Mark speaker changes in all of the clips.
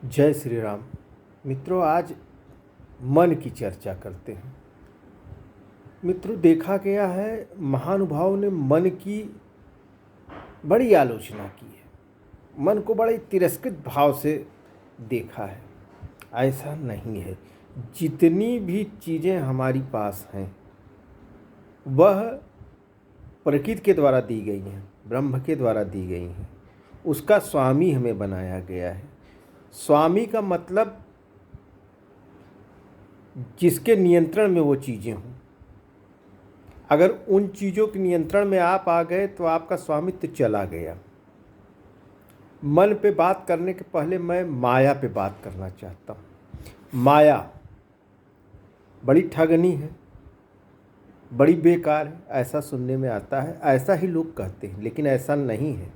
Speaker 1: जय श्री राम। मित्रों, आज मन की चर्चा करते हैं। मित्रों, देखा गया है महानुभाव ने मन की बड़ी आलोचना की है। मन को बड़े तिरस्कृत भाव से देखा है। ऐसा नहीं है। जितनी भी चीज़ें हमारी पास हैं वह प्रकृति के द्वारा दी गई हैं, ब्रह्म के द्वारा दी गई हैं। उसका स्वामी हमें बनाया गया है। स्वामी का मतलब जिसके नियंत्रण में वो चीज़ें हों। अगर उन चीज़ों के नियंत्रण में आप आ गए तो आपका स्वामित्व चला गया। मन पे बात करने के पहले मैं माया पे बात करना चाहता हूँ। माया बड़ी ठगनी है, बड़ी बेकार है, ऐसा सुनने में आता है। ऐसा ही लोग कहते हैं, लेकिन ऐसा नहीं है।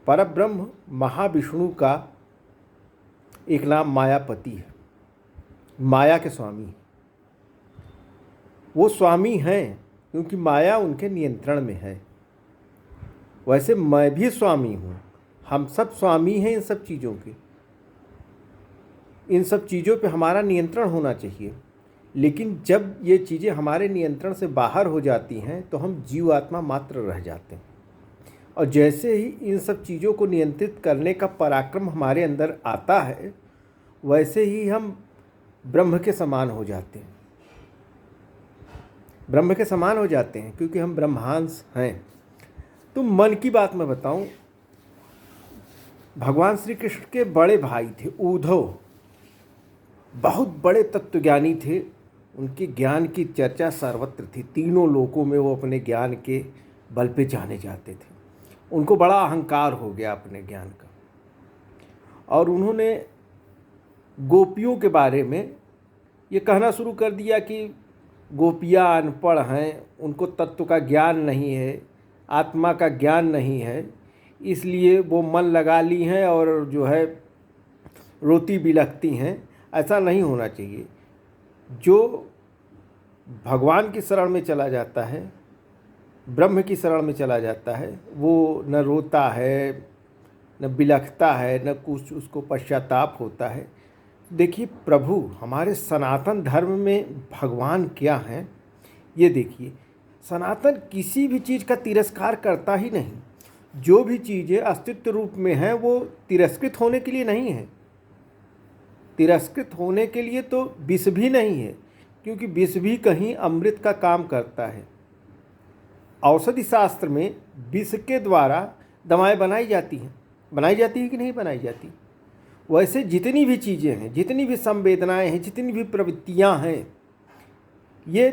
Speaker 1: परब्रह्म महाविष्णु का एक नाम मायापति है, माया के स्वामी। वो स्वामी हैं क्योंकि माया उनके नियंत्रण में है। वैसे मैं भी स्वामी हूँ, हम सब स्वामी हैं इन सब चीज़ों के। इन सब चीज़ों पे हमारा नियंत्रण होना चाहिए। लेकिन जब ये चीज़ें हमारे नियंत्रण से बाहर हो जाती हैं तो हम जीवात्मा मात्र रह जाते हैं। और जैसे ही इन सब चीज़ों को नियंत्रित करने का पराक्रम हमारे अंदर आता है, वैसे ही हम ब्रह्म के समान हो जाते हैं। ब्रह्म के समान हो जाते हैं क्योंकि हम ब्रह्मांश हैं। तो मन की बात मैं बताऊं, भगवान श्री कृष्ण के बड़े भाई थे उद्धव, बहुत बड़े तत्वज्ञानी थे। उनके ज्ञान की चर्चा सर्वत्र थी। तीनों लोकों में वो अपने ज्ञान के बल पे जाने जाते थे। उनको बड़ा अहंकार हो गया अपने ज्ञान का, और उन्होंने गोपियों के बारे में ये कहना शुरू कर दिया कि गोपियाँ अनपढ़ हैं, उनको तत्व का ज्ञान नहीं है, आत्मा का ज्ञान नहीं है, इसलिए वो मन लगा ली हैं और जो है रोती बिलखती हैं। ऐसा नहीं होना चाहिए। जो भगवान की शरण में चला जाता है, ब्रह्म की शरण में चला जाता है, वो न रोता है, न बिलखता है, न कुछ उसको पश्चाताप होता है। देखिए, प्रभु हमारे सनातन धर्म में भगवान क्या हैं ये देखिए। सनातन किसी भी चीज़ का तिरस्कार करता ही नहीं। जो भी चीज़ें अस्तित्व रूप में हैं वो तिरस्कृत होने के लिए नहीं है। तिरस्कृत होने के लिए तो विष भी नहीं है, क्योंकि विष भी कहीं अमृत का काम करता है। औषधि शास्त्र में विष के द्वारा दवाएं बनाई जाती है कि नहीं बनाई जाती। वैसे जितनी भी चीज़ें हैं, जितनी भी संवेदनाएं हैं, जितनी भी प्रवृत्तियां हैं, ये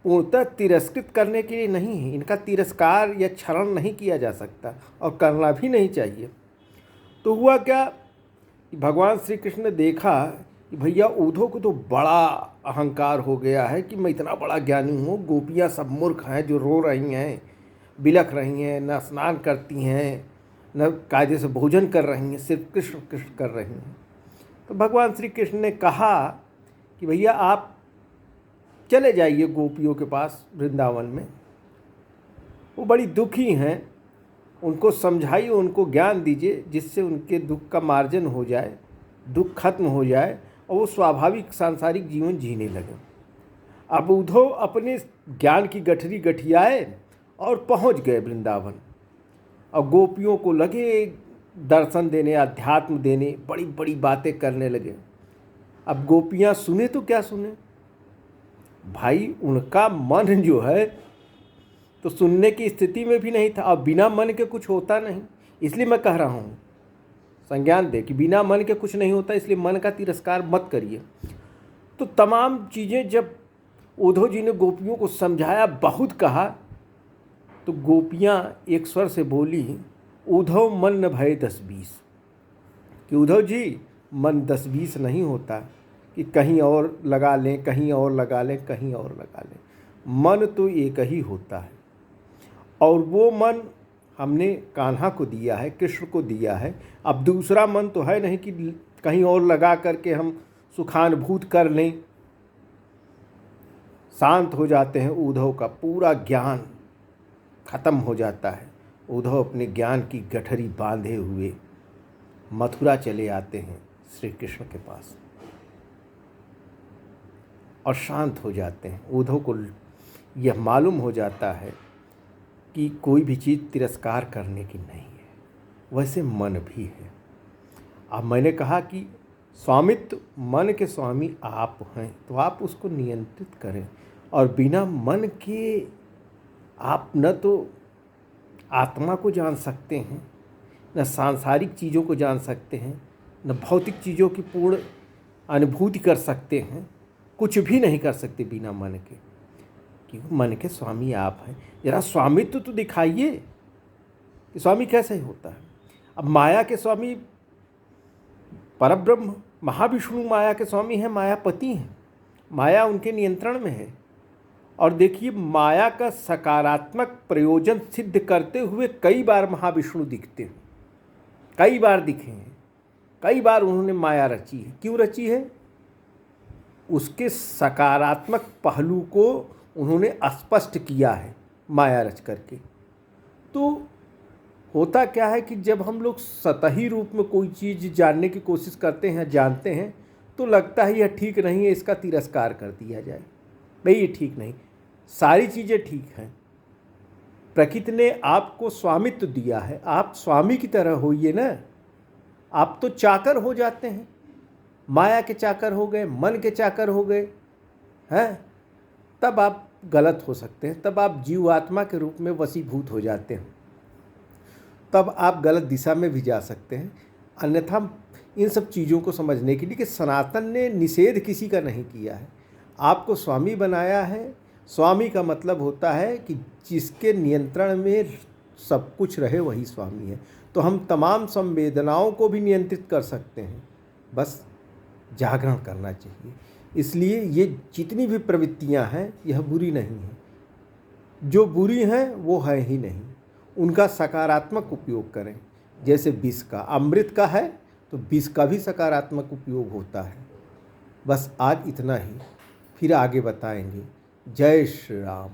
Speaker 1: पूर्णतः तिरस्कृत करने के लिए नहीं है। इनका तिरस्कार या क्षरण नहीं किया जा सकता और करना भी नहीं चाहिए। तो हुआ क्या कि भगवान श्री कृष्ण ने देखा कि भैया उद्धव को तो बड़ा अहंकार हो गया है कि मैं इतना बड़ा ज्ञानी हूँ, गोपियाँ सब मूर्ख हैं जो रो रही हैं, बिलख रही हैं, न स्नान करती हैं, न कायदे से भोजन कर रही हैं, सिर्फ कृष्ण कृष्ण कर रही हैं। तो भगवान श्री कृष्ण ने कहा कि भैया आप चले जाइए गोपियों के पास वृंदावन में। वो बड़ी दुखी हैं, उनको समझाइए, उनको ज्ञान दीजिए जिससे उनके दुख का मार्जन हो जाए, दुख खत्म हो जाए और वो स्वाभाविक सांसारिक जीवन जीने लगे। अब उद्धव अपने ज्ञान की गठरी गठियाए और पहुंच गए वृंदावन, और गोपियों को लगे दर्शन देने, अध्यात्म देने, बड़ी बड़ी बातें करने लगे। अब गोपियाँ सुने तो क्या सुने भाई, उनका मन जो है तो सुनने की स्थिति में भी नहीं था। और बिना मन के कुछ होता नहीं, इसलिए मैं कह रहा हूँ, संज्ञान दे कि बिना मन के कुछ नहीं होता, इसलिए मन का तिरस्कार मत करिए। तो तमाम चीज़ें जब उद्धव जी ने गोपियों को समझाया, बहुत कहा, तो गोपियाँ एक स्वर से बोली, उद्धव मन न भय 10-20, कि उद्धव जी मन 10-20 नहीं होता कि कहीं और लगा लें, कहीं और लगा लें, कहीं और लगा लें। मन तो एक ही होता है, और वो मन हमने कान्हा को दिया है, कृष्ण को दिया है। अब दूसरा मन तो है नहीं कि कहीं और लगा करके हम सुखानुभूत कर लें। शांत हो जाते हैं। उद्धव का पूरा ज्ञान खत्म हो जाता है। उद्धव अपने ज्ञान की गठरी बांधे हुए मथुरा चले आते हैं श्री कृष्ण के पास और शांत हो जाते हैं। उद्धव को यह मालूम हो जाता है कि कोई भी चीज़ तिरस्कार करने की नहीं है, वैसे मन भी है। अब मैंने कहा कि स्वामित्व, मन के स्वामी आप हैं, तो आप उसको नियंत्रित करें। और बिना मन के आप न तो आत्मा को जान सकते हैं, न सांसारिक चीज़ों को जान सकते हैं, न भौतिक चीज़ों की पूर्ण अनुभूति कर सकते हैं, कुछ भी नहीं कर सकते बिना मन के, क्योंकि मन के स्वामी आप हैं। जरा स्वामित्व तो दिखाइए कि स्वामी कैसे होता है। अब माया के स्वामी परब्रह्म महाविष्णु माया के स्वामी हैं, मायापति हैं, माया उनके नियंत्रण में है। और देखिए, माया का सकारात्मक प्रयोजन सिद्ध करते हुए कई बार महाविष्णु दिखते हैं, कई बार दिखे हैं, कई बार उन्होंने माया रची है। क्यों रची है? उसके सकारात्मक पहलू को उन्होंने स्पष्ट किया है माया रच करके। तो होता क्या है कि जब हम लोग सतही रूप में कोई चीज़ जानने की कोशिश करते हैं, जानते हैं, तो लगता है यह ठीक नहीं है, इसका तिरस्कार कर दिया जाए। भाई ये ठीक नहीं, सारी चीज़ें ठीक हैं। प्रकृति ने आपको स्वामित्व दिया है, आप स्वामी की तरह होइए ना। आप तो चाकर हो जाते हैं, माया के चाकर हो गए, मन के चाकर हो गए हैं, तब आप गलत हो सकते हैं, तब आप जीवात्मा के रूप में वशीभूत हो जाते हैं, तब आप गलत दिशा में भी जा सकते हैं। अन्यथा इन सब चीज़ों को समझने के लिए कि सनातन ने निषेध किसी का नहीं किया है, आपको स्वामी बनाया है। स्वामी का मतलब होता है कि जिसके नियंत्रण में सब कुछ रहे वही स्वामी है। तो हम तमाम संवेदनाओं को भी नियंत्रित कर सकते हैं, बस जागरण करना चाहिए। इसलिए ये जितनी भी प्रवृत्तियां हैं यह बुरी नहीं हैं, जो बुरी हैं वो है ही नहीं, उनका सकारात्मक उपयोग करें। जैसे विष का, अमृत का है तो विष का भी सकारात्मक उपयोग होता है। बस आज इतना ही, फिर आगे बताएंगे। जय श्री राम।